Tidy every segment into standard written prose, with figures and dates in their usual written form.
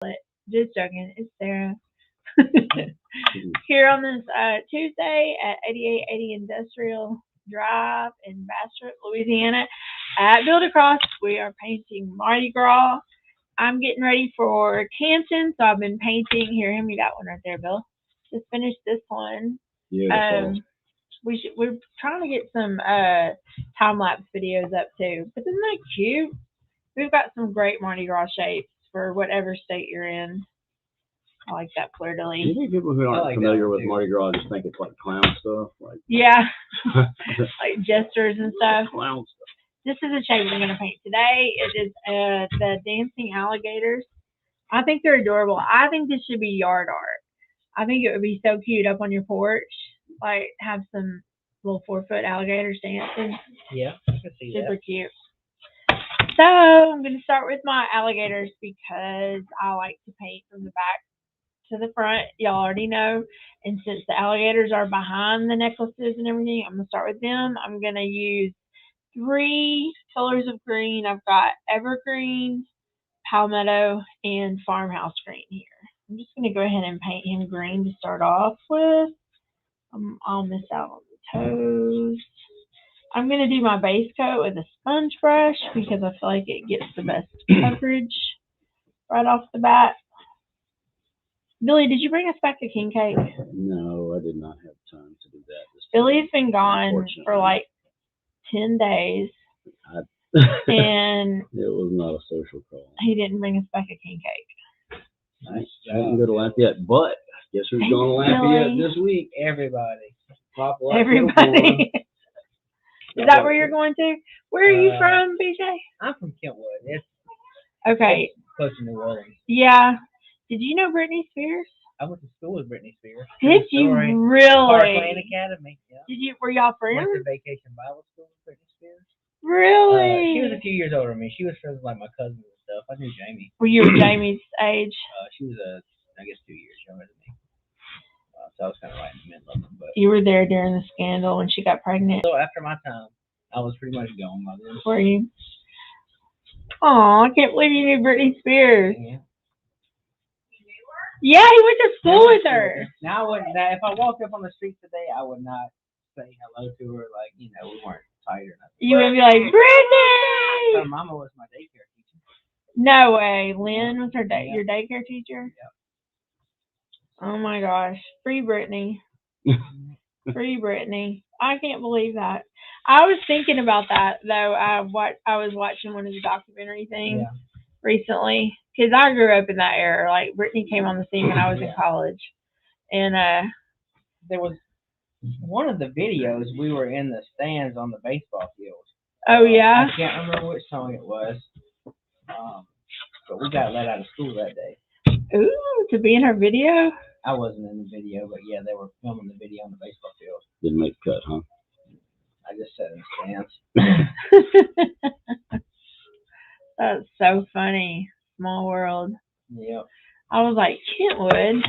Just joking. It's Sarah. Here on this Tuesday at 8880 Industrial Drive in Bastrop, Louisiana. At Build Across, we are painting Mardi Gras. I'm getting ready for Canton, so I've been painting. Here, hand me that one right there, Bill. Just finished this one. Beautiful. We're trying to get some time lapse videos up too. But isn't that cute? We've got some great Mardi Gras shapes for whatever state you're in. I like that fleur de Do lis. you think people who aren't familiar with Mardi Gras just think it's like clown stuff? Yeah, like gestures and stuff. Clown stuff. This is a shape we're going to paint today. It is the dancing alligators. I think they're adorable. I think this should be yard art. I think it would be so cute up on your porch. Like, have some little 4-foot alligators dancing. Yeah, I can see Super that. cute. So, I'm going to start with my alligators because I like to paint from the back to the front. Y'all already know. And since the alligators are behind the necklaces and everything, I'm going to start with them. I'm going to use 3 colors of green. I've got evergreen, palmetto, and farmhouse green here. I'm just going to go ahead and paint him green to start off with. I'll miss out on the toes. I'm going to do my base coat with a sponge brush because I feel like it gets the best coverage right off the bat. Billy, did you bring us back a king cake? No, I did not have time to do that. Billy's been gone for like 10 days. And it was not a social call. He didn't bring us back a king cake. I didn't go to Lafayette, but guess who's going to Lafayette this week? Everybody. Everybody. Is that where you're going to? Where are you from, BJ? I'm from Kentwood. It's close to New Orleans. Yeah. Did you know Britney Spears? I went to school with Britney Spears. Did you really? Parkland Academy. Yeah. Were y'all friends? Went to Vacation Bible School with Britney Spears. Really? She was a few years older than me. She was friends with like my cousins and stuff. I knew Jamie. Were you Jamie's age? She was I guess 2 years younger than me. So I was kind of right in the middle of them. But you were there during the scandal when she got pregnant. So after my time, I was pretty much gone by then. Were you? Aw, I can't believe you knew Britney Spears. Yeah, he went to school with her. Now, if I walked up on the street today, I would not say hello to her. Like, we weren't tight or nothing. You would be like, Britney! Her mama was my daycare teacher. No way. Lynn was your daycare teacher? Yep. Oh my gosh. Free Britney. Free Britney. I can't believe that. I was thinking about that, though. I was watching one of the documentary things recently. Because I grew up in that era. Like, Britney came on the scene when I was in college. And there was one of the videos, we were in the stands on the baseball field. Oh, yeah? I can't remember which song it was. But we got let out of school that day. Ooh, to be in her video? I wasn't in the video, but yeah, they were filming the video on the baseball field. Didn't make the cut, huh? I just sat in the stands. That's so funny. Small world. Yep. I was like, Kentwood?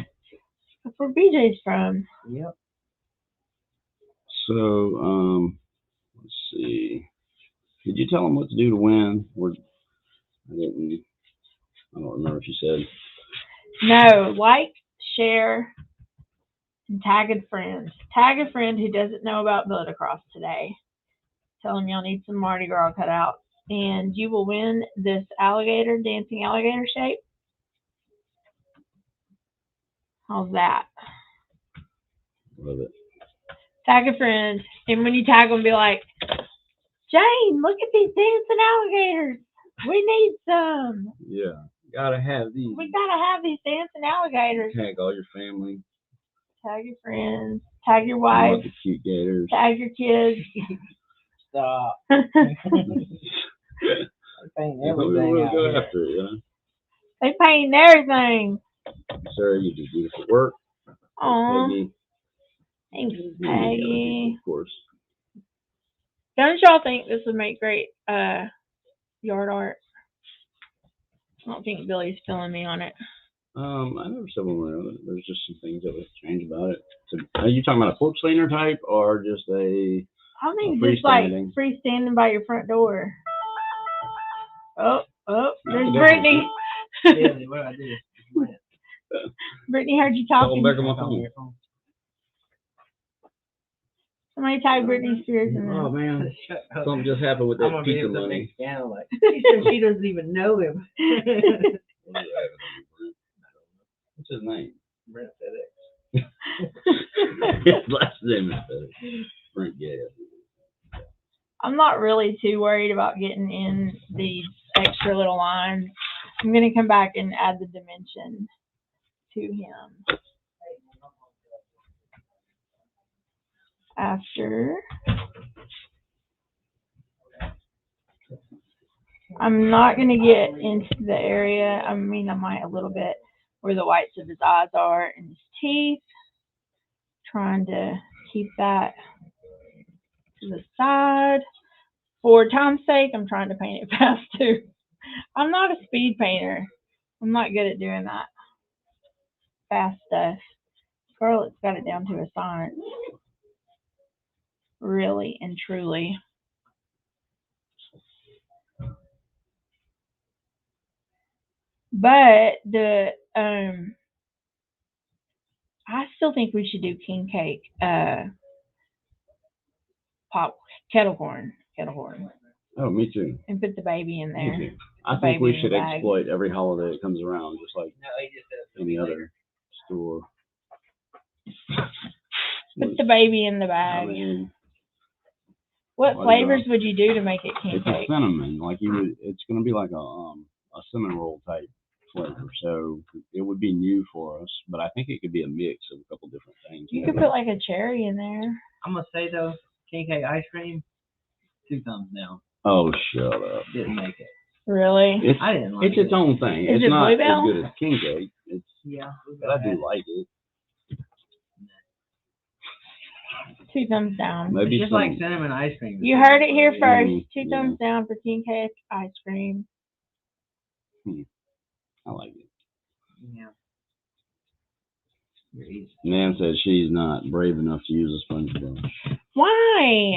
That's where BJ's from. Yep. So, let's see. Did you tell them what to do to win? I don't remember if you said. No, like, share, and tag a friend. Tag a friend who doesn't know about Build Across today. Tell them y'all need some Mardi Gras cut out. And you will win this dancing alligator shape. How's that? Love it. Tag a friend. And when you tag them, be like, Jane, look at these dancing alligators. We need some. Yeah. Gotta have these. We gotta have these dancing alligators. Tag all your family. Tag your friends. Tag your wife. The cute gators. Tag your kids. Stop. They paint everything. Sarah, you do beautiful work. Aw. Thanks, Peggy. Of course. Don't y'all think this would make great yard art? I don't think Billy's filling me on it. I never said one way or another. There's just some things that would change about it. So, are you talking about a porch leaner type or just a? I think just like freestanding by your front door. Oh, there's Brittany. Billy, what do I do? Brittany heard you Call talking. back on my phone. Somebody tag Britney Spears in Oh there. man, something just happened with that I'm gonna be pizza able to money. make scandal like she said she doesn't even know him. What's his name? Brent FedEx. His last name is Brent. Yeah. I'm not really too worried about getting in these extra little lines. I'm gonna come back and add the dimension to him after. I'm not gonna get into the area. I mean, I might a little bit where the whites of his eyes are and his teeth. Trying to keep that to the side. For time's sake, I'm trying to paint it fast too. I'm not a speed painter. I'm not good at doing that fast stuff. Scarlett's got it down to a science. Really and truly. But I still think we should do king cake kettle corn. Oh, me too. And put the baby in there. Me too. I think we should exploit every holiday that comes around, just like any other store. Put the baby in the bag. I mean, what flavors would you do to make it king it's cake? It's a cinnamon. Like it's gonna be like a cinnamon roll type flavor. So it would be new for us, but I think it could be a mix of a couple different things. You could put like a cherry in there. I'm gonna say though, king cake ice cream, 2 thumbs down. Oh, shut up. Didn't make it. Really? I didn't like it. It's its own thing. Is it's it not Bluebell? as good as king cake. It's but I do like it. 2 thumbs down. Maybe it's just like cinnamon ice cream. You heard it here first. 2 thumbs down for king cake ice cream. I like it. Yeah. Nan says she's not brave enough to use a sponge brush. Why?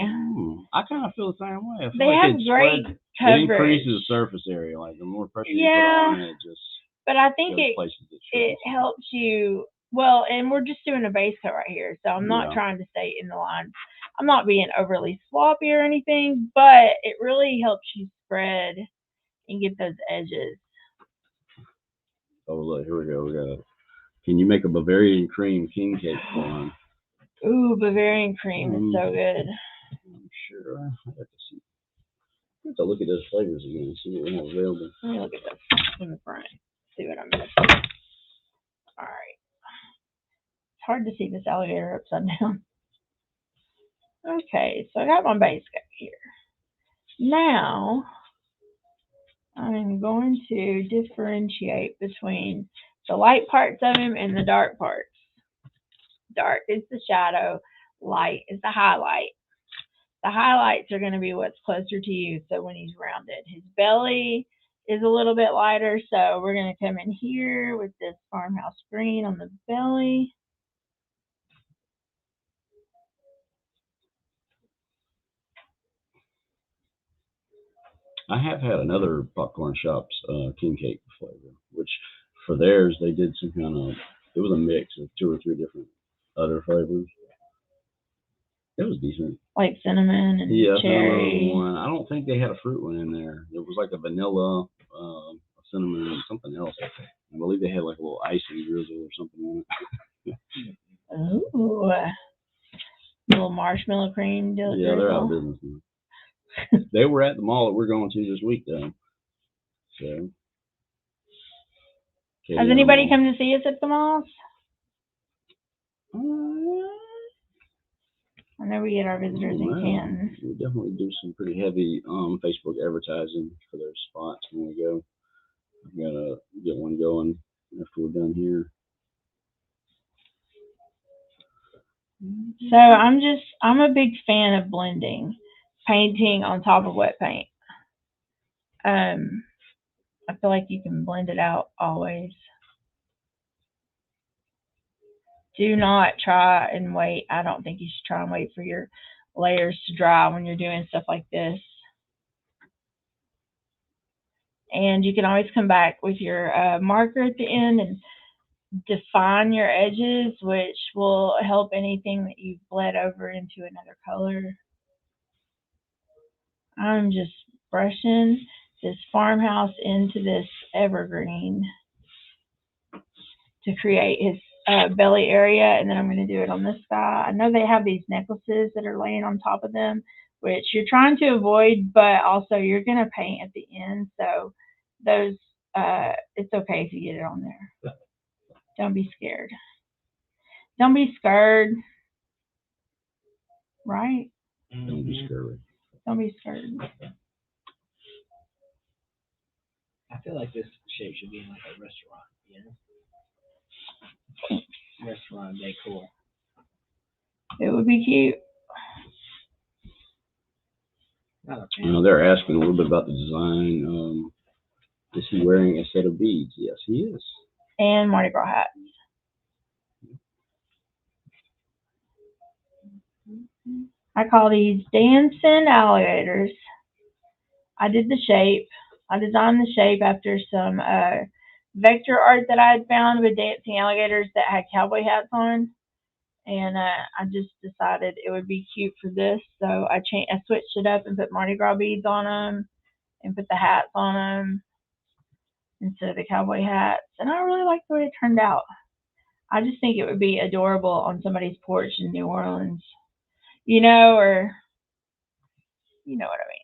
I kind of feel the same way. I feel They like have great coverage. It increases the surface area. Like the more pressure you put on it, just. But I think it helps you. Well, and we're just doing a base coat right here, so I'm not trying to stay in the line. I'm not being overly sloppy or anything, but it really helps you spread and get those edges. Oh, look, here we go. We got. Can you make a Bavarian cream king cake for him? Ooh, Bavarian cream is so good. I'm sure. I have to see. I have to look at those flavors again. See what we have available. Let me look at this in the front. See what I'm missing. All right. It's hard to see this alligator upside down. Okay, so I got my base coat here. Now, I'm going to differentiate between the light parts of him and the dark parts. Dark is the shadow, light is the highlight. The highlights are going to be what's closer to you, so when he's rounded. His belly is a little bit lighter, so we're going to come in here with this farmhouse green on the belly. I have had another popcorn shop's king cake flavor, which for theirs they did some kind of, it was a mix of 2 or 3 different other flavors. It was decent. Like cinnamon and cherry. One. I don't think they had a fruit one in there. It was like a vanilla, cinnamon, and something else. I believe they had like a little icing drizzle or something on it. Ooh. Little marshmallow cream drizzle. Yeah, they're out of business now. They were at the mall that we're going to this week, though. So. Has anybody come to see us at the malls? I know we get our visitors in Canton. We definitely do some pretty heavy Facebook advertising for their spots when we go. I've got to get one going after we're done here. So I'm a big fan of blending, painting on top of wet paint. I feel like you can blend it out always. Do not try and wait. I don't think you should try and wait for your layers to dry when you're doing stuff like this. And you can always come back with your marker at the end and define your edges, which will help anything that you've bled over into another color. I'm just brushing this farmhouse into this evergreen to create his belly area, and then I'm going to do it on this guy. I know they have these necklaces that are laying on top of them, which you're trying to avoid, but also you're going to paint at the end, so those, it's okay if you get it on there. Don't be scared. Don't be scared. Right? Don't be scared. Don't be scared. I feel like this shape should be in like a restaurant, you know? Restaurant decor. It would be cute. They're asking a little bit about the design. Is he wearing a set of beads? Yes, he is. And Mardi Gras hats. I call these dancing alligators. I did the shape. I designed the shape after some vector art that I had found with dancing alligators that had cowboy hats on. And I just decided it would be cute for this. So I switched it up and put Mardi Gras beads on them and put the hats on them instead of the cowboy hats. And I really like the way it turned out. I just think it would be adorable on somebody's porch in New Orleans. You know, or you know what I mean.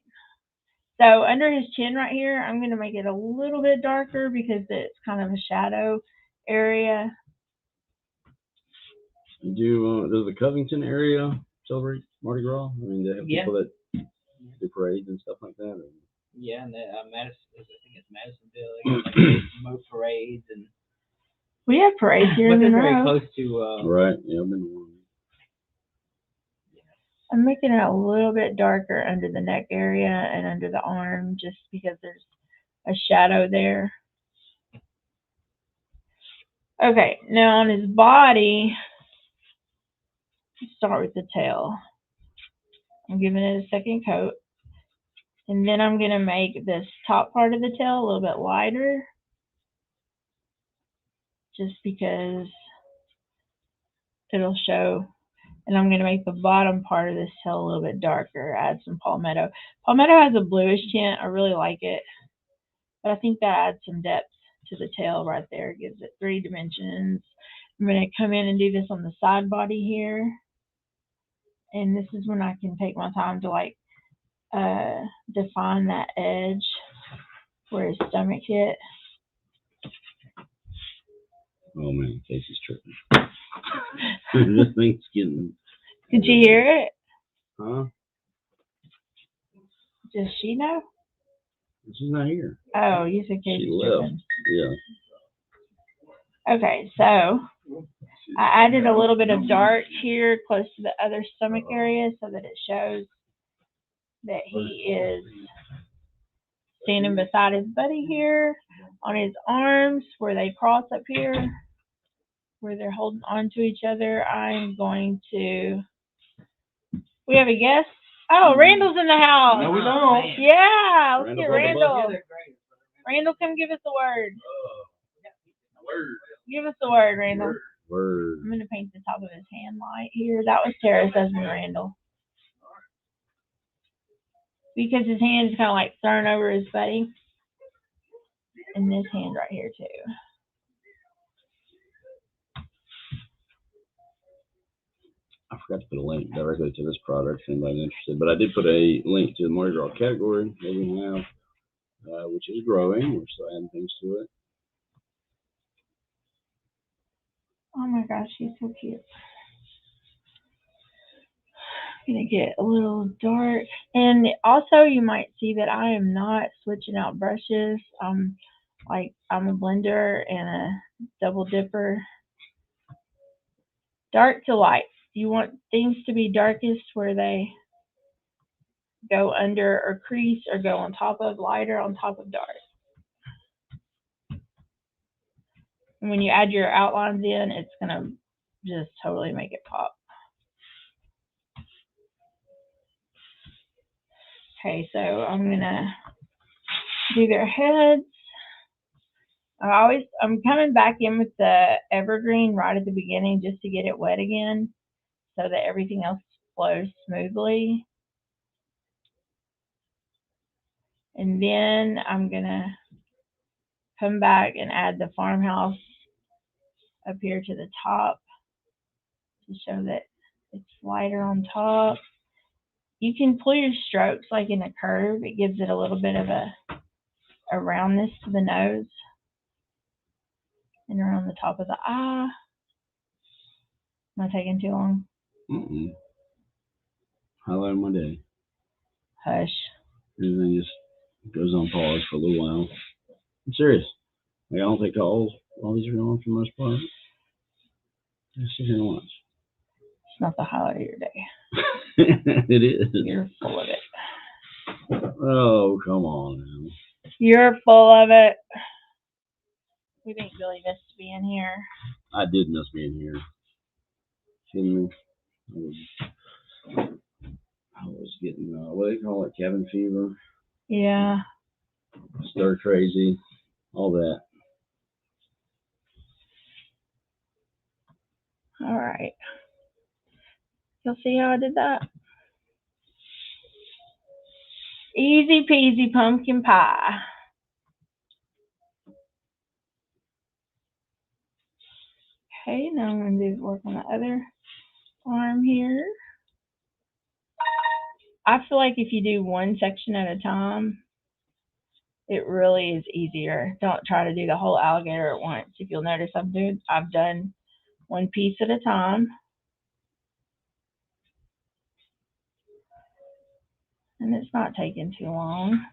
So under his chin right here, I'm going to make it a little bit darker because it's kind of a shadow area. Does the Covington area celebrate Mardi Gras? I mean, they have people that do parades and stuff like that? Or? Yeah, and Madison, I think it's Madisonville. They got like moat parades and. We have parades here in Monroe. Very close to. Right. Yeah, I've been to one. I'm making it a little bit darker under the neck area and under the arm just because there's a shadow there. Okay, now on his body, start with the tail. I'm giving it a second coat. And then I'm going to make this top part of the tail a little bit lighter. Just because it'll show. And I'm going to make the bottom part of this tail a little bit darker. Add some palmetto. Palmetto has a bluish tint. I really like it. But I think that adds some depth to the tail right there. It gives it 3 dimensions. I'm going to come in and do this on the side body here. And this is when I can take my time to like define that edge where his stomach hit. Oh man, Casey's tripping. This thing's getting. Did you hear it? Huh? Does she know? She's not here. Oh, you said Casey's tripping. Yeah. Okay, so I added a little bit of dark here close to the other stomach area so that it shows that he is standing beside his buddy here. On his arms where they cross up here, where they're holding on to each other, I'm going to... We have a guest? Oh, Randall's in the house. No, we don't. Yeah, let's get Randall. Randall. Randall, come give us a word. Word. Give us a word, Randall. Word. I'm going to paint the top of his hand light here. That was Tara's husband, Randall. Because his hand is kind of like thrown over his buddy. And this hand right here, too. I forgot to put a link directly to this product if anybody's interested. But I did put a link to the Mardi Gras category that we have, which is growing. We're still adding things to it. Oh my gosh, she's so cute. I'm going to get a little dark. And also, you might see that I am not switching out brushes. I'm a blender and a double dipper. Dark to light. You want things to be darkest where they go under or crease or go on top of, lighter on top of dark. And when you add your outlines in, it's going to just totally make it pop. Okay, so I'm going to do their heads. I'm coming back in with the evergreen right at the beginning just to get it wet again so that everything else flows smoothly. And then I'm gonna come back and add the farmhouse up here to the top to show that it's lighter on top. You can pull your strokes like in a curve. It gives it a little bit of a roundness to the nose and around the top of the eye. Am I taking too long? Highlight of my day. Hush. Everything just goes on pause for a little while. I'm serious. Like, I don't take calls. All these are on for the most part. Just sit here and watch. It's not the highlight of your day. It is. You're full of it. Oh, come on now. You're full of it. We think Billy missed being here. I did miss being here. Kidding me? I was getting, what do they call it? Cabin fever? Yeah. Stir crazy. All that. All right. You'll see how I did that? Easy peasy pumpkin pie. Okay, now I'm going to do work on the other arm here. I feel like if you do one section at a time, it really is easier. Don't try to do the whole alligator at once. If you'll notice, I've done one piece at a time. And it's not taking too long.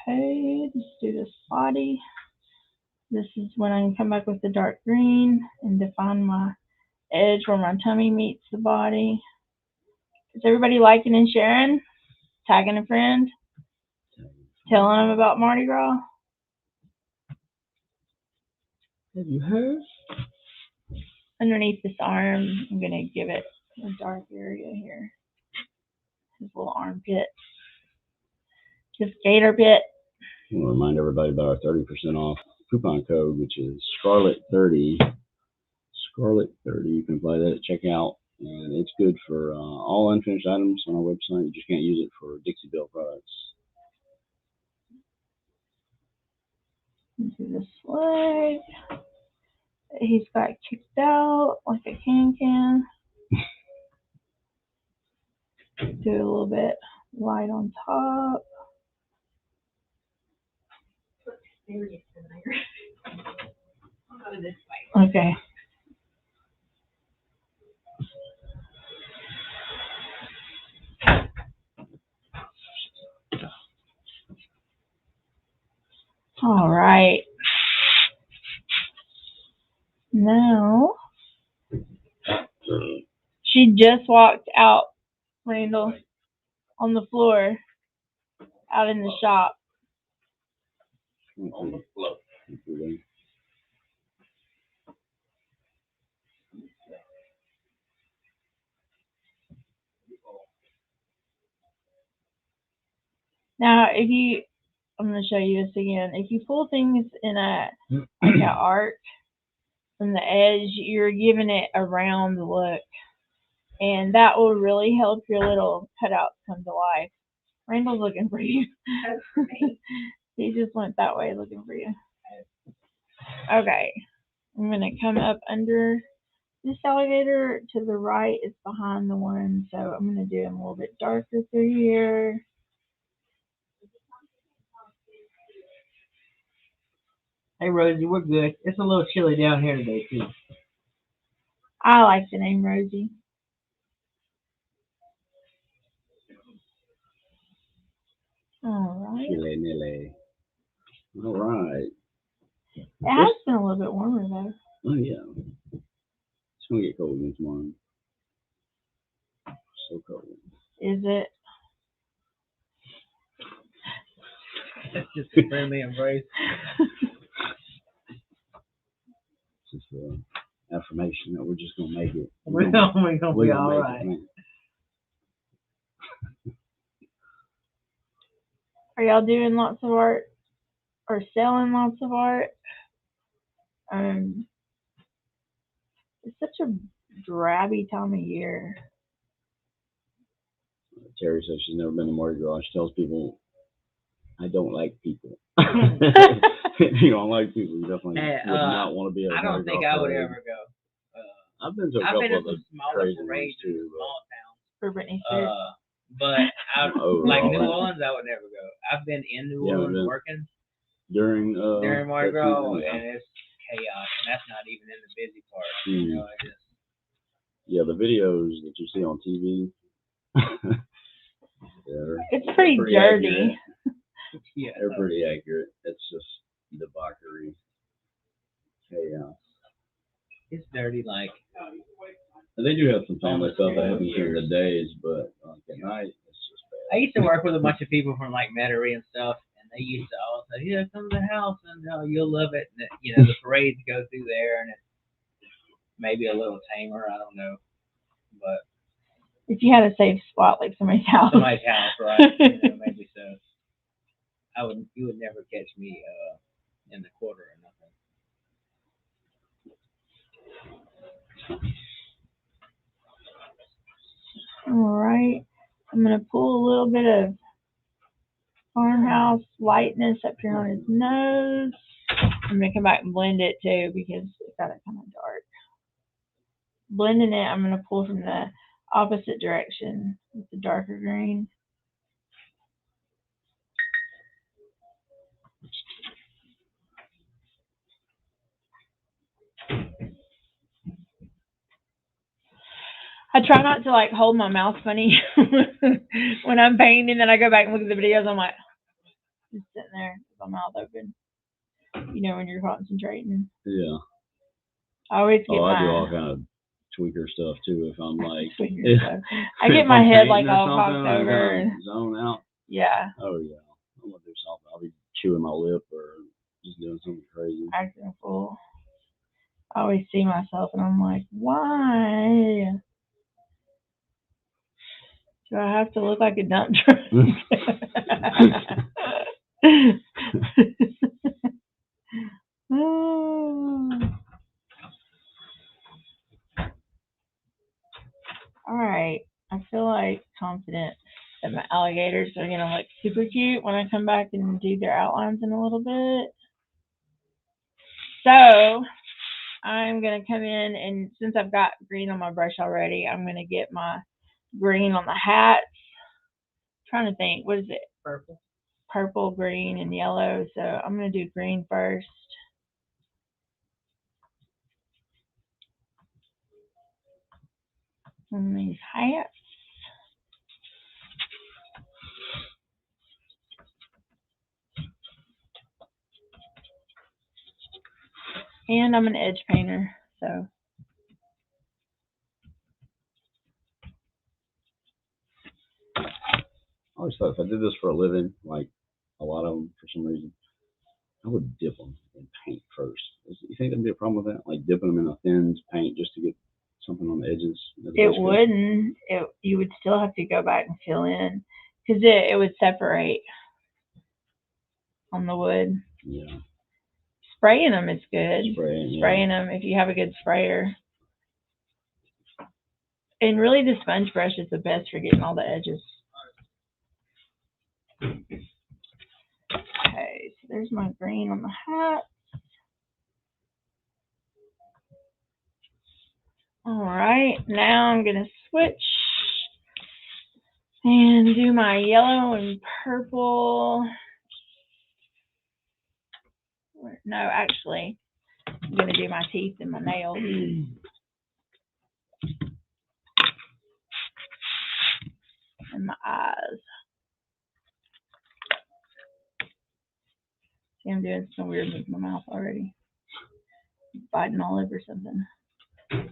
Okay, let's do this body. This is when I can come back with the dark green and define my edge where my tummy meets the body. Is everybody liking and sharing? Tagging a friend? Telling them about Mardi Gras? Have you heard? Underneath this arm, I'm going to give it a dark area here. His little armpit. His gator pit. I want to remind everybody about our 30% off coupon code, which is Scarlet30. Scarlet30. You can apply that at checkout, and it's good for all unfinished items on our website. You just can't use it for Dixie Belle products. Into this leg. He's got kicked out like a can. Do a little bit light on top. Okay. All right. Now, she just walked out, Randall, on the floor, out in the shop. On the floor. Now, I'm going to show you this again. If you pull things in like an arc from the edge, you're giving it a round look. And that will really help your little cutouts come to life. Randall's looking for you. He just went that way looking for you. Okay. I'm going to come up under this alligator. To the right is behind the one. So I'm going to do him a little bit darker through here. Hey, Rosie, we're good. It's a little chilly down here today, too. I like the name Rosie. All right. Chile Nile. All right. It has been a little bit warmer, though. Oh, yeah. It's going to get cold again tomorrow. So cold. Is it? That's just a friendly embrace. It's just an affirmation that we're just going to make it. We're going to be all right. Are y'all doing lots of art? are selling lots of art. It's such a drabby time of year. Terry says she's never been to Mardi Gras. She tells people, I don't like people. If you don't like people, you definitely would not want to be at a I don't Mardi think Gras I would parade. ever go. I've been to a I've been couple to of the some smaller crazy ones parades in too. small towns. For Britney Spears. But like New right. Orleans, I would never go. I've been in New Yeah, Orleans been working during Mardi Gras, season, and it's chaos, and that's not even in the busy part. Mm. You know, it just Yeah, the videos that you see on TV. It's pretty dirty. Yeah, they're pretty accurate. It's just debauchery, chaos. It's dirty, like. And they do have some family stuff that happens during the days, but at night it's just bad. I used to work with a bunch of people from like Metairie and stuff, and they used to all say, "Yeah, come to the house, and you'll love it." And you know, the parades go through there, and it's maybe a little tamer. I don't know, but if you had a safe spot like somebody's house. Somebody's house, right? You know, maybe so. You would never catch me in the quarter or nothing. All right. I'm going to pull a little bit of farmhouse lightness up here on his nose. I'm going to come back and blend it too because it got it kind of dark. Blending it, I'm going to pull from the opposite direction with the darker green. I try not to like hold my mouth funny when I'm painting, and I go back and look at the videos. I'm like, just sitting there with my mouth open. You know, when you're concentrating. Yeah. I always get I do all kind of tweaker stuff too. If I'm like, I get my head like all cocked over and zone out. Yeah. Oh yeah, I'm gonna do something. I'll be chewing my lip or just doing something crazy. Acting a fool. I always see myself and I'm like, why? Do I have to look like a dump truck? All right. I feel like confident that my alligators are going to look super cute when I come back and do their outlines in a little bit. So I'm going to come in, and since I've got green on my brush already, I'm going to get my green on the hats. Trying to think, what is it? Purple, green, and yellow. So I'm going to do green first. On these hats. And I'm an edge painter, so. I always thought if I did this for a living, like a lot of them for some reason, I would dip them in paint first. You think there'd be a problem with that? Like dipping them in a thin paint just to get something on the edges? It wouldn't. You would still have to go back and fill in because it would separate on the wood. Yeah. Spraying them is good. Spraying them if you have a good sprayer. And really the sponge brush is the best for getting all the edges. Okay, so there's my green on the hat. All right, now I'm going to switch and do my yellow and purple. No, actually, I'm going to do my teeth and my nails. And my eyes. See, I'm doing some weird with my mouth already. Biting all over something. Just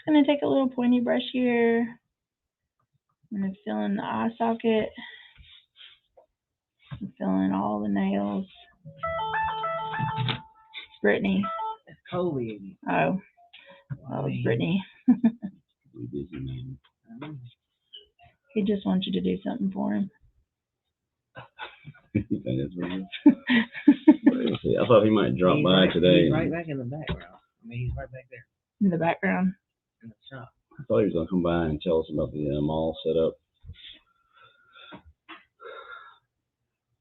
going to take a little pointy brush here. I'm going to fill in the eye socket. I'm filling all the nails. Brittany. It's Coley. Oh, that was Brittany. He just wants you to do something for him. You think that's what it is? See, I thought he might drop by today. He's right back in the background. I mean, he's right back there In the background. in the shop. I thought he was gonna come by and tell us about the mall setup.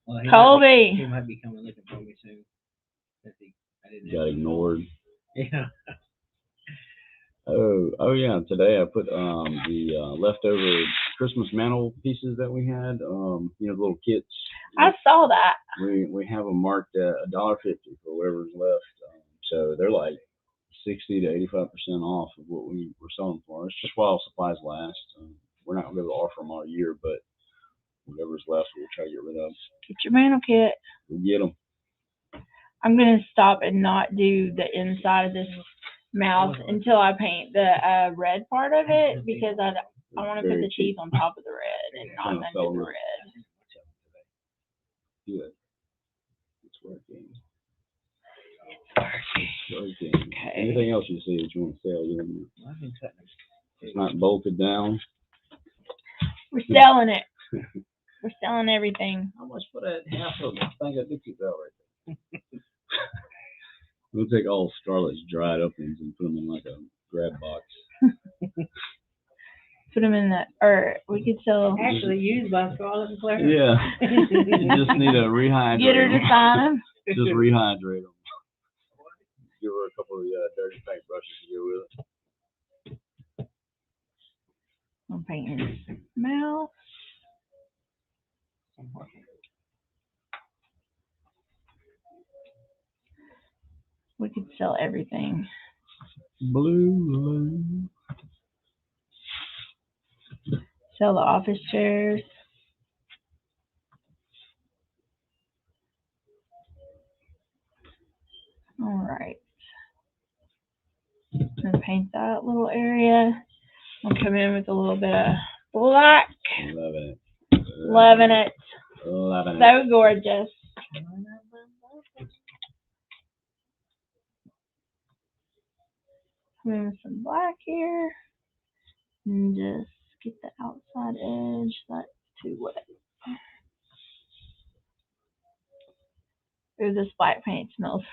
Well, Colby. He might be coming looking for me soon. I didn't Got ignored. Yeah. Oh yeah. Today I put the leftover Christmas mantle pieces that we had. You know, the little kits. I saw that. We have them marked at $1.50 for whatever's left. So they're like 60 to 85% off of what we were selling for. It's just while supplies last. We're not going to be able to offer them all year, but whatever's left, we'll try to get rid of. Get your mantle kit. We'll get them. I'm going to stop and not do the inside of this mouth until I paint the red part of it, because I want to put the teeth on top of the red and not under the red. Good. It's working. It's working. Okay. Anything else you see that you want to sell? It's not bolted down. We're selling it. We're selling everything. How much for that half of the thing of Dixie Bell right there? We'll take all Scarlett's dried openings and put them in like a grab box. Put them in or we could sell. Actually used by Scarlett and Claire. Yeah. You just need to rehydrate. Get her to sign them. Just rehydrate them. Give her a couple of dirty paint brushes to go with it. I'm painting his mouth. We could sell everything. Blue. Sell the office chairs. All right. I'm going to paint that little area. I'll come in with a little bit of black. Loving it. Loving it. Loving it. So gorgeous. Come in with some black here. And just get the outside edge. That's too wet. Ooh, this black paint smells.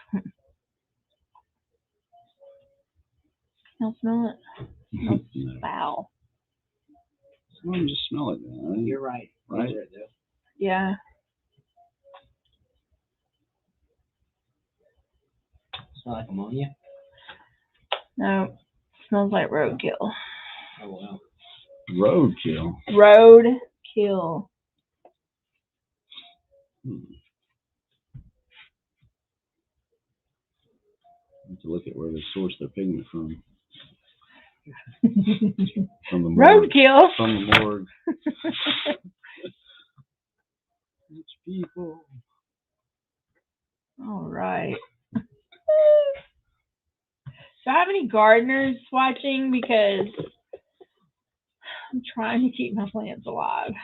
Y'all smell it? It smells foul. Someone just smell it now. Right? You're right. Right? Yeah. Smell like ammonia? No. It smells like roadkill. Oh, wow. Roadkill. Roadkill. Have to look at where they source their pigment from. From the morgue. Roadkill. From the morgue. Rich people. All right. Do I have any gardeners watching? Because I'm trying to keep my plants alive.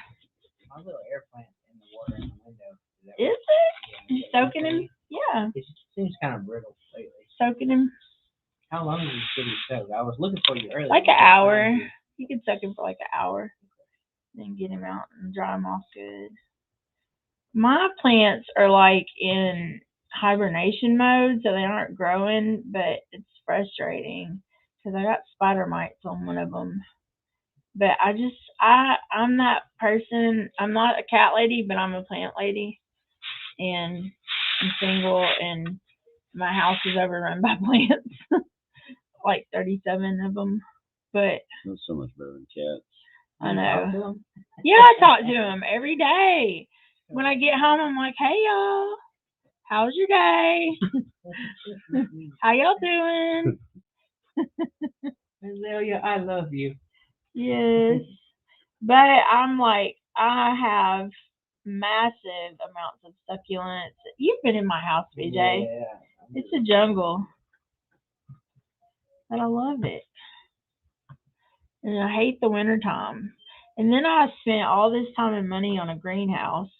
My little air plant in the water in the window. Is it? You soaking him? Yeah. It seems kind of brittle lately. Soaking him? How long did you soak? I was looking for you earlier. Like an hour. You can soak him for like an hour. Then get him out and dry him off good. My plants are like in hibernation mode, so they aren't growing, but it's frustrating because I got spider mites on one of them. But I'm that person. I'm not a cat lady, but I'm a plant lady, and I'm single, and my house is overrun by plants, like 37 of them. But that's so much better than cats. I know. Yeah, I talk to them every day. When I get home, I'm like, "Hey y'all, how's your day? How y'all doing?" Azalea, I love you. Yes, but I'm like, I have massive amounts of succulents. You've been in my house, BJ. Yeah. It's a jungle, but I love it. And I hate the winter time. And then I spent all this time and money on a greenhouse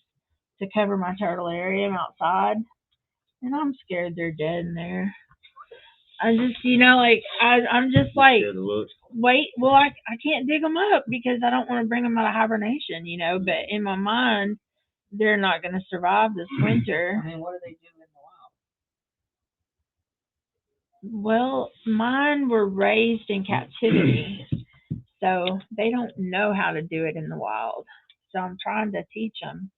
to cover my turtle area outside, and I'm scared they're dead in there. I just, I'm just like, wait, well, I can't dig them up because I don't want to bring them out of hibernation, But in my mind, they're not going to survive this winter. I mean, what do they do in the wild? Well, mine were raised in captivity, so they don't know how to do it in the wild. So I'm trying to teach them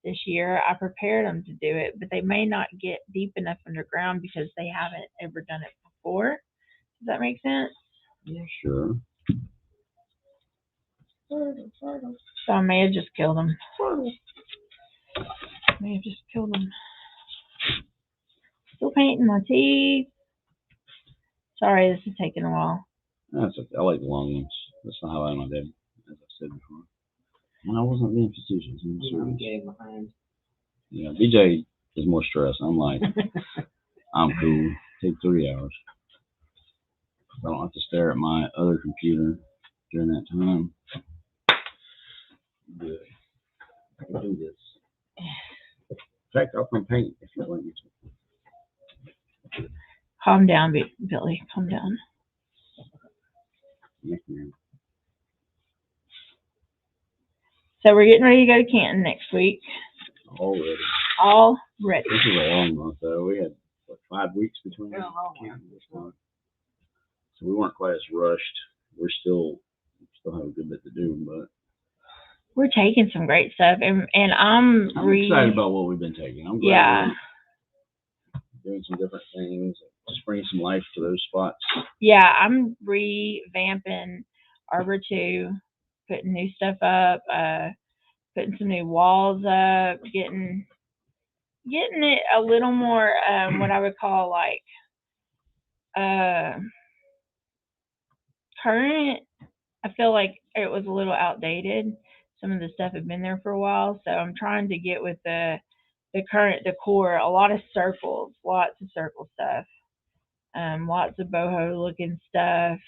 this year. I prepared them to do it, but they may not get deep enough underground because they haven't ever done it before. Does that make sense? Yeah, sure. So I may have just killed them. May have just killed them. Still painting my teeth. Sorry, this is taking a while. That's okay. I like the long ones. That's not how I am my day, as I said before. When I wasn't being facetious. I'm getting behind. Yeah, DJ is more stressed. I'm like, I'm cool. Take 3 hours. I don't have to stare at my other computer during that time. Good. I can do this. In fact, I'll come paint if you want me to. Calm down, Billy. Calm down. Yes, ma'am. So we're getting ready to go to Canton next week. Already. Already. This is a long month, though. We had, what, 5 weeks between Yeah, long Canton this month. So we weren't quite as rushed. We still have a good bit to do, but We're taking some great stuff, and I'm excited about what we've been taking. I'm glad we're doing some different things, just bringing some life to those spots. Yeah, I'm revamping Arbor 2, putting new stuff up, putting some new walls up, getting it a little more what I would call like current. I feel like it was a little outdated. Some of the stuff had been there for a while, so I'm trying to get with the current decor. A lot of circles, lots of circle stuff, lots of boho looking stuff,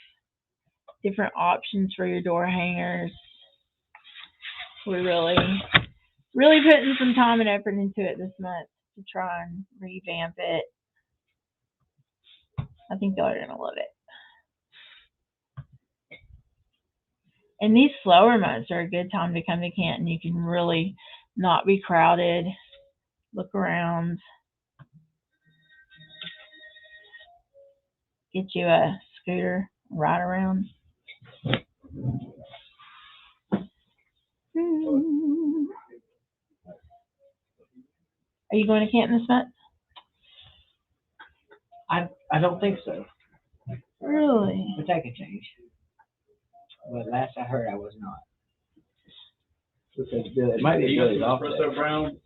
different options for your door hangers. We're really putting some time and effort into it this month to try and revamp it. I think y'all are gonna love it. And these slower months are a good time to come to Canton. You can really not be crowded. Look around. Get you a scooter, ride around. Are you going to Canton this month? I don't think so. Really? But that could change. But last I heard, I was not. It might be Billy's off day. Espresso brown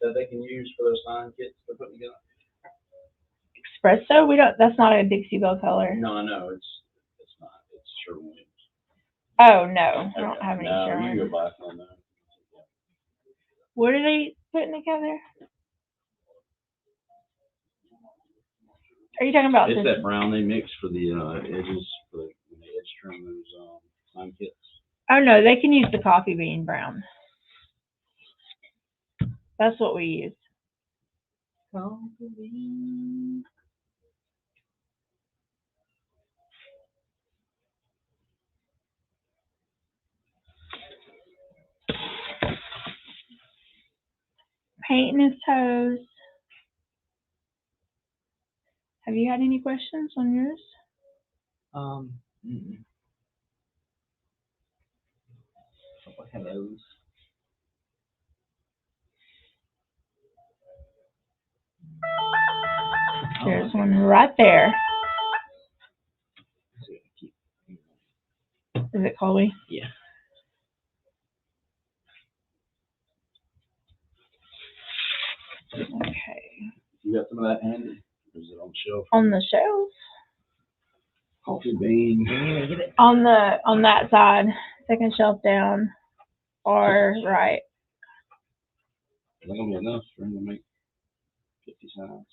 that they can use for those sign kits they're putting together. Espresso? That's not a Dixie Belle color. No, I know it's not. It's Sherwin. Oh no, I don't have any Sherwin. Sherwin. You can go buy some there. What are they putting together? Are you talking about It's this? that brown they mix for the edges for when they edge trim those sign kits. Oh no, they can use the coffee bean brown. That's what we use. Coffee bean. Painting his toes. Have you had any questions on yours? What hellos? There's one right there. Is it Colby? Yeah. Okay. You got some of that handy? Or is it on the shelf? On the shelf. Coffee bean. On that side, second shelf down, or right. Is that gonna be enough for him to make 50 signs?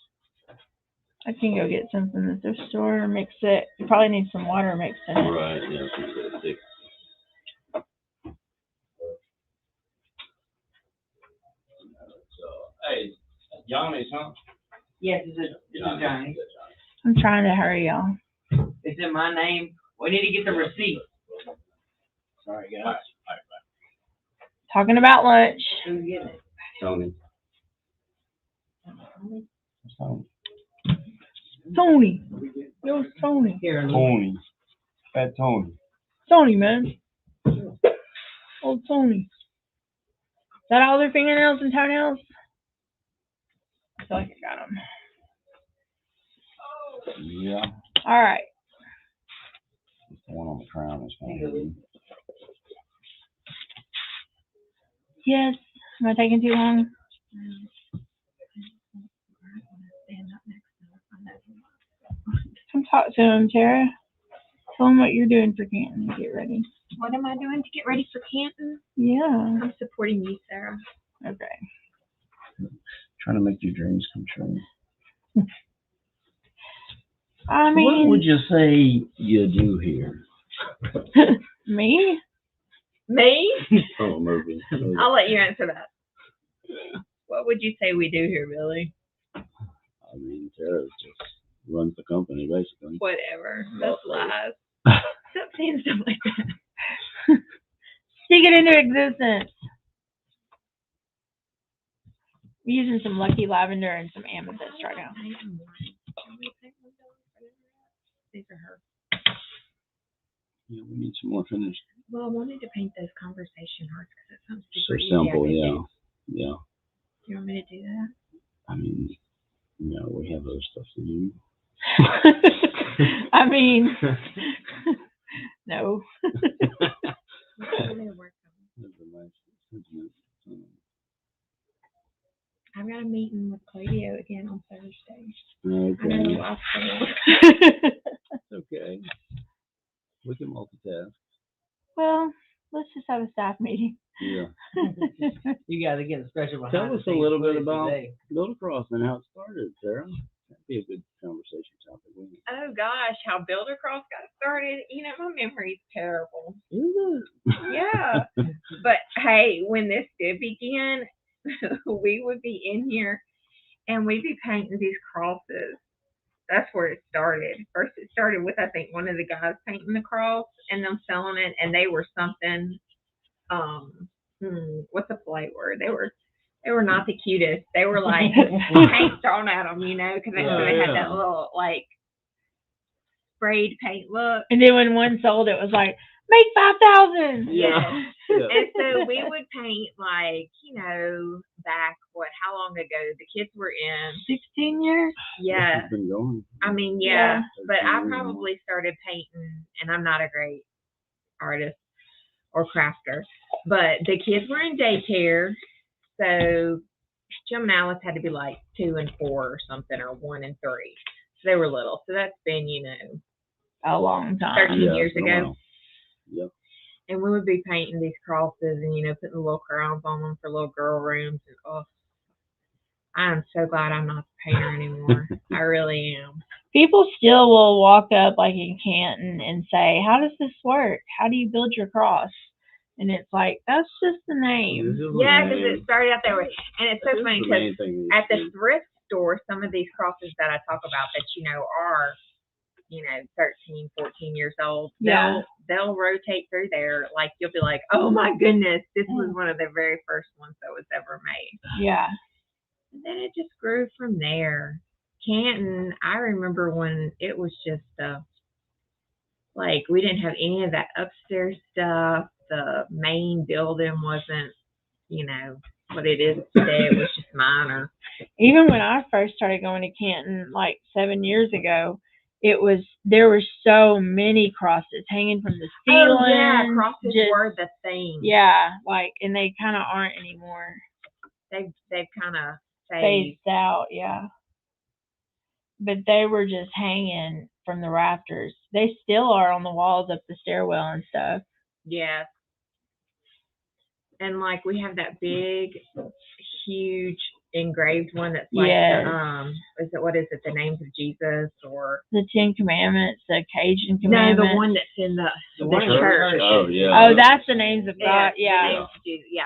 I can go get some from the thrift store or mix it. You probably need some water mixed in it. Right, yeah, it's gonna get thick. So, hey, Yanni's, huh? Yes, this is Johnny. I'm trying to hurry, y'all. It's in my name. We need to get the receipt. Sorry, guys. Talking about lunch. Who's getting it? Tony. Tony. Yo, Tony. Tony. Fat Tony. Tony, man. Old Tony. Is that all their fingernails and toenails? I feel like I got them. Yeah. All right. The one on the crown is kind of good. Yes. Am I taking too long? Come talk to him, Tara. Tell him what you're doing for Canton to get ready. What am I doing to get ready for Canton? Yeah. I'm supporting you, Sarah. Okay. Trying to make your dreams come true. I mean, what would you say you do here? Me? Me? Oh, movie. I'll let you answer that. What would you say we do here, Billy? I mean, Tara just runs the company, basically. Whatever. That's lies. Stop saying stuff like that. Speak it into existence. I'm using some Lucky Lavender and some Amethyst right now. These are her. Yeah, we need some more finished. Well, I wanted to paint those conversation hearts because it sounds So super easy. simple, I could yeah. do. Yeah. You want me to do that? I mean, we have other stuff to do. I mean, no. I'm gonna work on it. That's a nice sentiment. I've got a meeting with Claudio again on Thursday. Okay. I know, I'll say. It's okay. We can multitask. Well, let's just have a staff meeting. Yeah. You guys are getting special behind Tell the us a scenes little bit footage about today. Build Across and how it started, Sarah. That'd be a good conversation topic, wouldn't it? Oh gosh, how Builder Cross got started. You know, my memory's terrible. Is it? Yeah. But hey, when this did begin, we would be in here and we'd be painting these crosses. That's where it started. First it started with, I think, one of the guys painting the cross and them selling it, and they were something, what's a polite word? They were not the cutest. They were like paint thrown at them, you know, because they had that little like sprayed paint look. And then when one sold, it was like, make 5,000. Yeah. Yeah. And so we would paint like, you know, back how long ago? The kids were in 16 years? yeah. It's been going. I mean, Yeah. but I probably started painting, and I'm not a great artist or crafter, but the kids were in daycare, so Jim and Alice had to be like 2 and 4 or something, or 1 and 3. So they were little. So that's been, you know, A long time. 13 years ago. Yep. And we would be painting these crosses and, you know, putting little crowns on them for little girl rooms. And oh, I'm so glad I'm not the painter anymore. I really am. People still will walk up like in Canton and say, how does this work? How do you build your cross? And it's like, that's just the name. Yeah, because it started out that way. And it's so funny because at the thrift store, some of these crosses that I talk about that, you know, are, you know, 13, 14 years old, they'll rotate through there. Like, you'll be like, oh my goodness, this was one of the very first ones that was ever made. Yeah. And then it just grew from there. Canton, I remember when it was just, like, we didn't have any of that upstairs stuff. The main building wasn't, you know, what it is today. It was just minor. Even when I first started going to Canton, like 7 years ago, there were so many crosses hanging from the ceiling. Oh, yeah, crosses were the thing. Yeah, like, and they kind of aren't anymore. They've kind of Phased out, yeah. But they were just hanging from the rafters. They still are on the walls up the stairwell and stuff. Yeah. And like we have that big, huge engraved one that's like what is it? The names of Jesus or the 10 Commandments, the Cajun Commandments. No, the one that's in the church. Oh yeah. Oh, that's the names of God. Yeah. The names of Jesus. Yeah.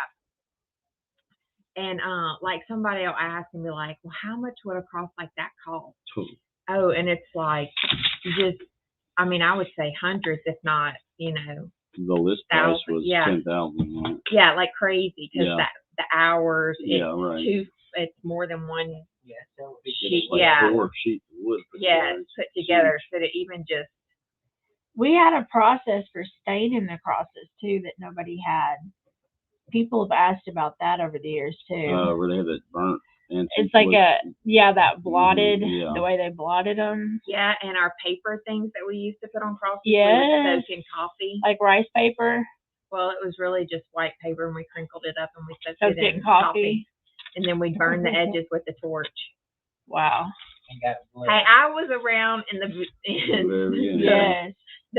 And like somebody will ask and be like, well, how much would a cross like that cost? Oh, and it's like I would say hundreds, if not, you know, The list price was yeah. $10,000. Right? Yeah, like crazy because Yeah. the hours. Yeah, right. It's more than one. Yeah, so It's like Yeah. 4 sheets of wood. Put together so that even just. We had a process for staining the crosses too that nobody had. People have asked about that over the years too. Where they have it burnt. It's like that blotted, yeah. the way they blotted them. Yeah, and our paper things that we used to put on crosses, Yes. we would soak in coffee. Like rice paper. Well, it was really just white paper, and we crinkled it up and we soaked it in coffee. And then we'd burn the edges with the torch. Wow. Hey, I was around in the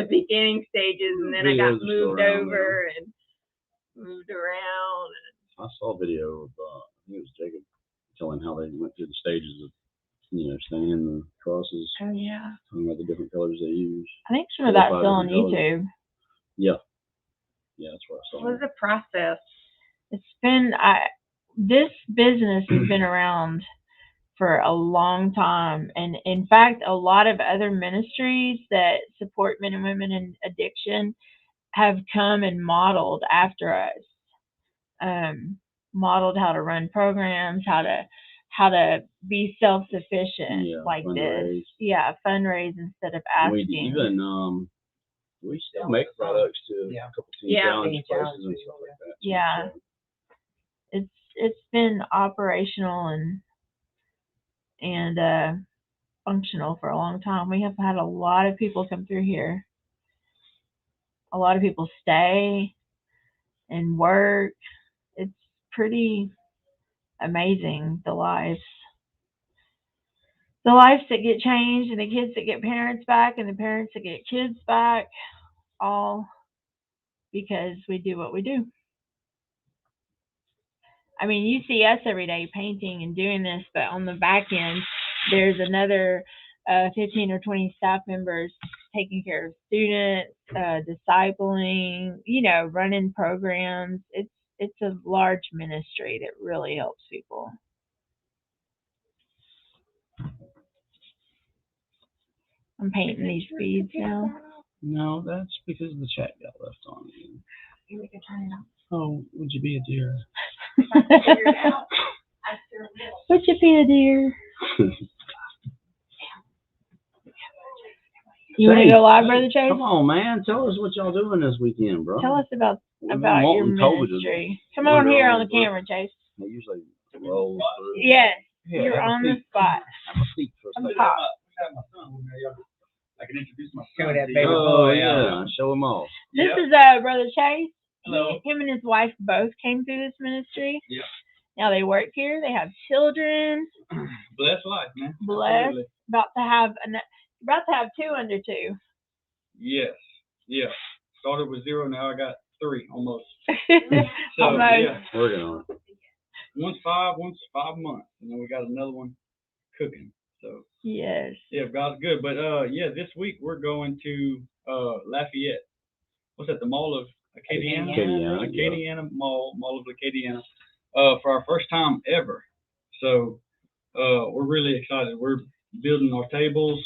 beginning stages, and then I got moved over and moved around. I saw a video of I think it was Jacob telling how they went through the stages of staining the crosses. Oh yeah. Talking about the different colors they use. I think some of that's still on YouTube. Yeah. Yeah, that's what I saw. What was the process? It's been this business has been around for a long time, and in fact, a lot of other ministries that support men and women in addiction have come and modeled after us. Modeled how to run programs, how to be self-sufficient like fundraise. this. Yeah, fundraise instead of asking. We still make products to a couple teen challenge places and stuff like that. Yeah. So. It's been operational and functional for a long time. We have had a lot of people come through here. A lot of people stay and work. It's pretty amazing, the lives that get changed, and the kids that get parents back, and the parents that get kids back, all because we do what we do. I mean, you see us every day painting and doing this, but on the back end, there's another 15 or 20 staff members taking care of students, discipling, running programs. It's a large ministry that really helps people. I'm painting these beads now. No, that's because the chat got left on again. Oh, would you be a dear? Would you be a dear? You want to go live, Brother Chase? Come on, man. Tell us what y'all doing this weekend, bro. Tell us about your ministry. Come on here on the camera, Chase. I usually roll through. Yes, you're on the spot. I'm a seat for a second. I can introduce myself. Show that baby boy. Yeah, show them all. This is Brother Chase. Hello. Him and his wife both came through this ministry. Yeah. Now they work here. They have children. Blessed life, man. Blessed. Absolutely. About to have 2 under 2. Yes. Yeah. Started with 0. Now I got 3 almost. So, almost. Yeah. Working on it. One's 5 months, and then we got another one cooking. So. Yes. Yeah, God's good. But this week we're going to Lafayette. What's that? The Mall of Acadiana? Acadiana Mall of Acadiana. For our first time ever. So we're really excited. We're building our tables.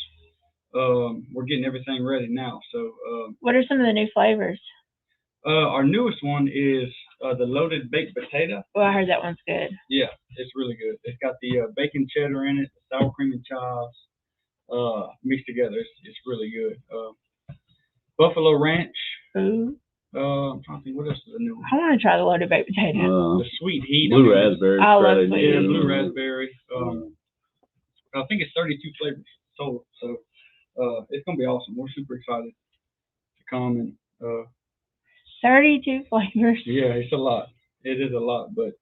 We're getting everything ready now. So what are some of the new flavors? Our newest one is the loaded baked potato. Well, I heard that one's good. Yeah, it's really good. It's got the bacon cheddar in it, sour cream and chives mixed together. It's really good. Buffalo Ranch. Ooh. I'm trying to think, what else is the new one? I want to try the loaded baked potato. The sweet heat. Blue raspberry. I love sweet heat. Yeah, blue raspberry. I think it's 32 flavors total. So it's going to be awesome. We're super excited to come and 32 flavors. Yeah, it's a lot. It is a lot, but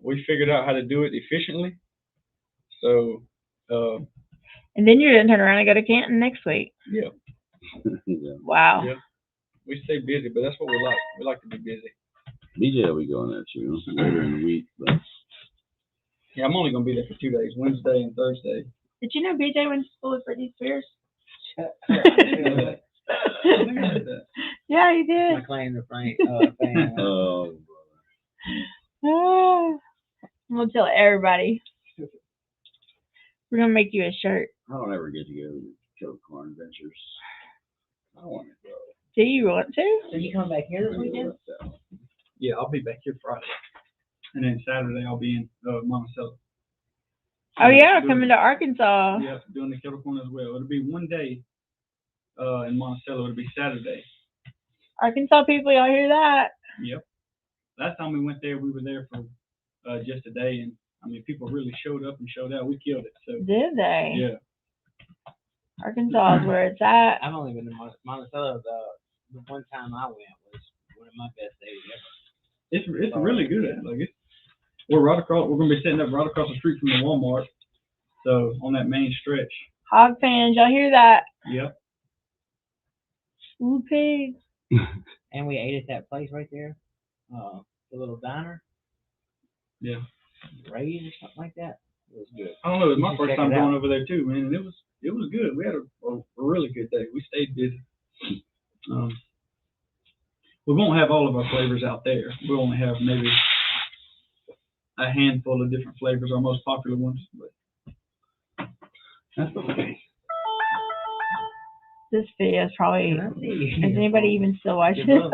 we figured out how to do it efficiently. So and then you're going to turn around and go to Canton next week. Yeah. Yeah. Wow. Yeah. We stay busy, but that's what we like. We like to be busy. BJ, we going there too later in the week. But yeah, I'm only going to be there for 2 days, Wednesday and Thursday. Did you know BJ went to school with Britney Spears? Yeah, he did. I claim the fan. oh, I'm going to tell everybody. We're going to make you a shirt. I don't ever get to go to Joe Corn Adventures. I want to go. Do you want to? So you coming back here this weekend? Yeah, I'll be back here Friday, and then Saturday I'll be in Monticello. Oh yeah, coming to Arkansas. Yeah, doing the kettle corn as well. It'll be one day in Monticello. It'll be Saturday. Arkansas people, y'all hear that? Yep. Last time we went there, we were there for just a day, and I mean, people really showed up and showed out. We killed it. So. Did they? Yeah. Arkansas is where it's at. I've only been to Monticello. The one time I went was one of my best days ever. It's really good. Like we're right across. We're gonna be sitting up right across the street from the Walmart. So on that main stretch. Hog fans, y'all hear that? Yep. Ooh, pigs. And we ate at that place right there, the little diner. Yeah. Ray's or something like that. It was good. I don't know. It was my first time going over there too, man. And it was good. We had a really good day. We stayed busy. We won't have all of our flavors out there. We'll only have maybe a handful of different flavors, our most popular ones. But that's okay. This video is probably. Is anybody even still watching? Huh?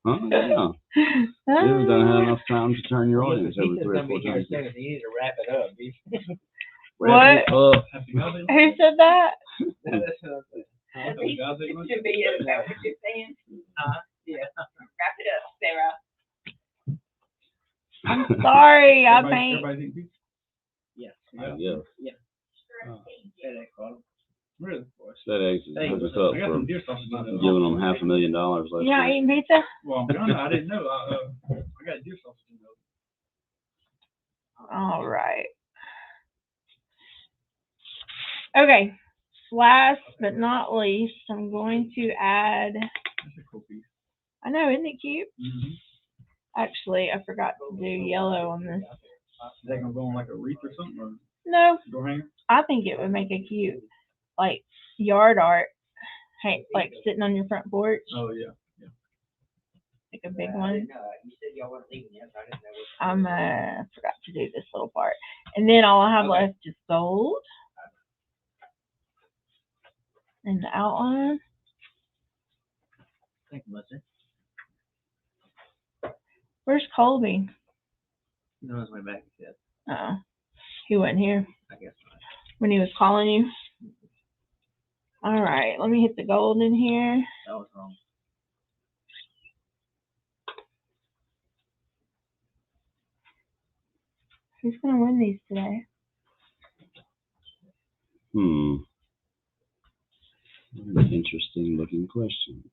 Yeah. You don't have enough time to turn your audience every 3 or 4 times. You need to wrap it up, dude. What? Who said that? Yeah. Wrap it up, Sarah. I'm sorry, I paint. Yes. Yeah. Really? FedEx is hooked us up for giving them $500,000 last You're not week. eating pizza? Well, I didn't know. I got deer sausage in those. All right. Okay. Last but not least, I'm going to add. That's a cool piece. I know, isn't it cute? Mm-hmm. Actually, I forgot to do yellow on this. Is that gonna go on like a wreath or something, or No, door hanger? I think it would make a cute, like, yard art, like sitting on your front porch, Oh yeah. like a big one. Forgot to do this little part, and then all I have left is gold and the outline. Thank you, Melissa. Where's Colby? No, it's way back. Oh, he wasn't here I guess not. when he was calling you. All right, let me hit the gold in here. That was wrong. Who's gonna win these today? An interesting looking question.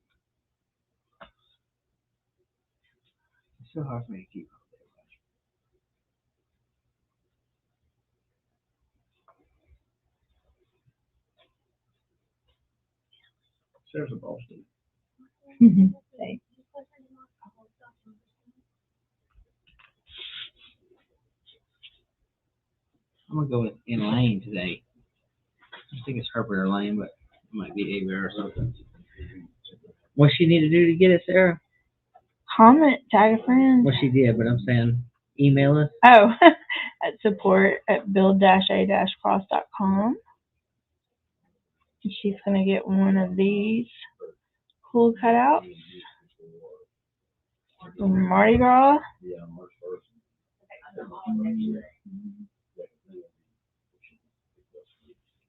It's so hard for me to keep up. There's a boss. Thanks. I'm gonna go with in lane today. I think it's Herbert or Lane, but it might be Ava or something. What she need to do to get it, Sarah? Comment, tag a friend. Well, she did, but I'm saying email us. Oh, at support@build-a-cross.com. And she's gonna get one of these cool cutouts from Mardi Gras.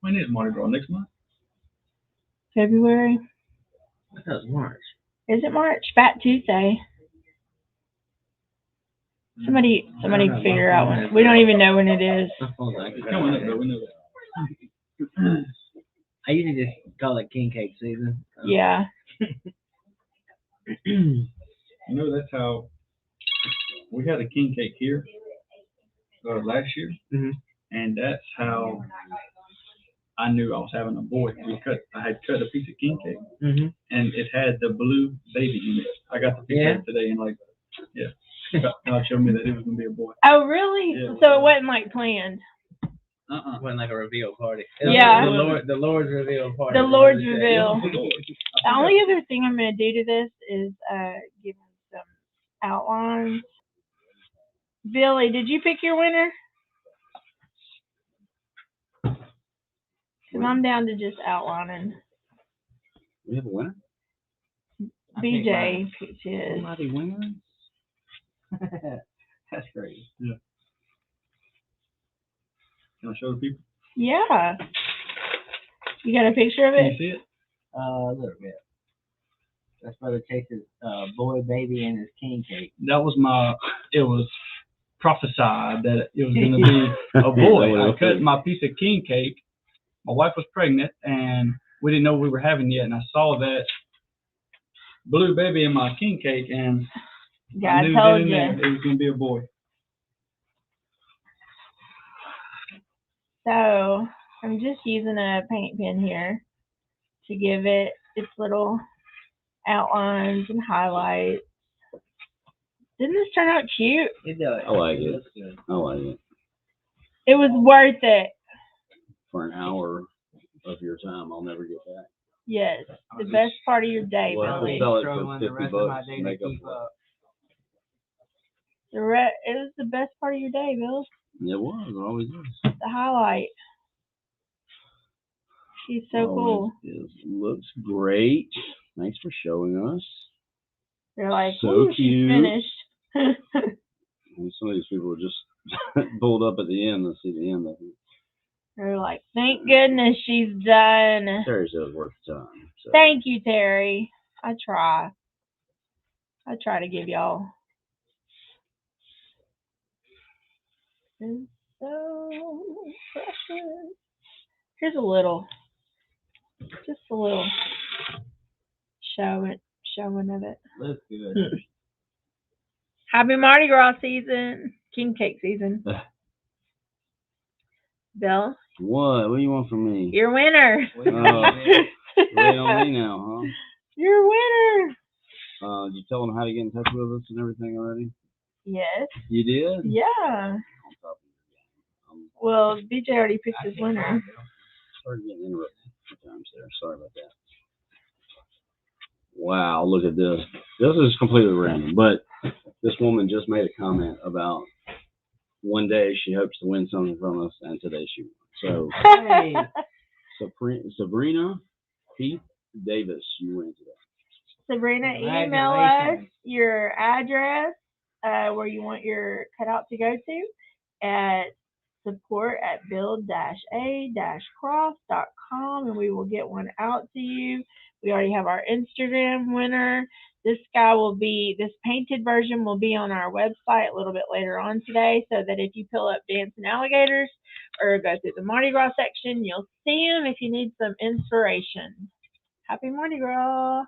When is Mardi Gras? Next month? February. I thought it was March. Is it March? Fat Tuesday. Somebody figure out when. We don't even know when it is. I usually just call it king cake season. Yeah. You know, that's how we had a king cake here last year, and that's how I knew I was having a boy. I had cut a piece of king cake, and it had the blue baby in it. I got the picture today, and God showed me that it was gonna be a boy. Oh, really? Yeah. So it wasn't like planned. It wasn't like a reveal party. Yeah. The Lord's reveal party. The Lord's reveal. The only other thing I'm gonna do to this is give him some outlines. Billy, did you pick your winner? Because I'm down to just outlining. We have a winner? BJ picked his. Somebody wins. That's great. Yeah. Can I show the people? Yeah. You got a picture of Can it? you see it? A little bit. That's Brother Chase's boy, baby, and his king cake. That was it was prophesied that it was going to be a boy. I cut my piece of king cake. My wife was pregnant, and we didn't know we were having yet. And I saw that blue baby in my king cake, and I knew then and there it was going to be a boy. So I'm just using a paint pen here to give it its little outlines and highlights. Didn't this turn out cute? It does. I like it. I like it. It was worth it. For an hour of your time, I'll never get back. Yes, the best part of your day, Billy. Sell it for $50 to make up. It was the best part of your day, Bill. It was. It always is. The highlight. She's so cool. It looks great. Thanks for showing us. They're like, so cute. She's finished. And some of these people were just pulled up at the end to see the end of it. They're like, thank goodness she's done. Terry said it was worth the time. So. Thank you, Terry. I try to give y'all. It's so precious. Here's a little, just a little showing of it. Looks good. Happy Mardi Gras season, king cake season. Bill? What do you want from me? You're winner. Wait on me now, huh? You're winner. Did you tell them how to get in touch with us and everything already? Yes. You did? Yeah. Well, BJ already picked his winner. Started getting interrupted a few times there. Sorry about that. Wow, look at this. This is completely random, but this woman just made a comment about one day she hopes to win something from us, and today she won. So, Hey. Sabrina Pete Davis, you win today. Sabrina, email us your address, where you want your cutout to go to, at support@build-a-cross.com, and we will get one out to you. We already have our Instagram winner. This painted version will be on our website a little bit later on today, so that if you pull up Dancing Alligators or go through the Mardi Gras section, you'll see them if you need some inspiration. Happy Mardi Gras!